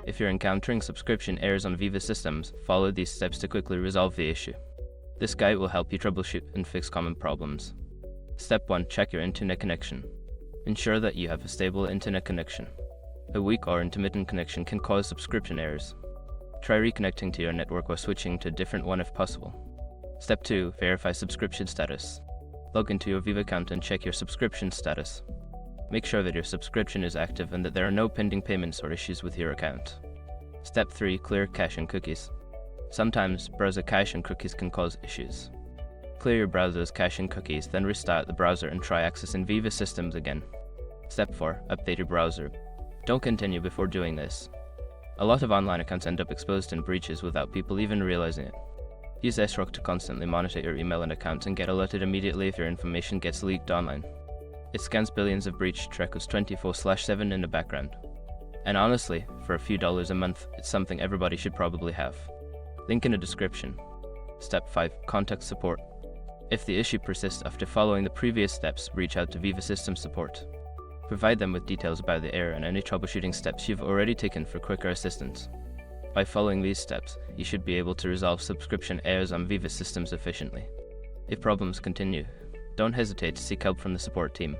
If you're encountering subscription errors on Veeva systems, follow these steps to quickly resolve the issue. This guide will help you troubleshoot and fix common problems. Step 1. Check your internet connection. Ensure that you have a stable internet connection. A weak or intermittent connection can cause subscription errors. Try reconnecting to your network or switching to a different one if possible. Step 2. Verify subscription status. Log into your Veeva account and check your subscription status. Make sure that your subscription is active and that there are no pending payments or issues with your account. Step 3. Clear cache and cookies. Sometimes browser cache and cookies can cause issues. Clear your browser's cache and cookies, then restart the browser and try accessing Veeva systems again. Step 4. Update your browser. Don't continue before doing this. A lot of online accounts end up exposed in breaches without people even realizing it. Use SROC to constantly monitor your email and accounts and get alerted immediately if your information gets leaked online. It scans billions of breached records 24/7 in the background. And honestly, for a few dollars a month, it's something everybody should probably have. Link in the description. Step 5. Contact support. If the issue persists after following the previous steps, reach out to Veeva System Support. Provide them with details about the error and any troubleshooting steps you've already taken for quicker assistance. By following these steps, you should be able to resolve subscription errors on Veeva systems efficiently. If problems continue, don't hesitate to seek help from the support team.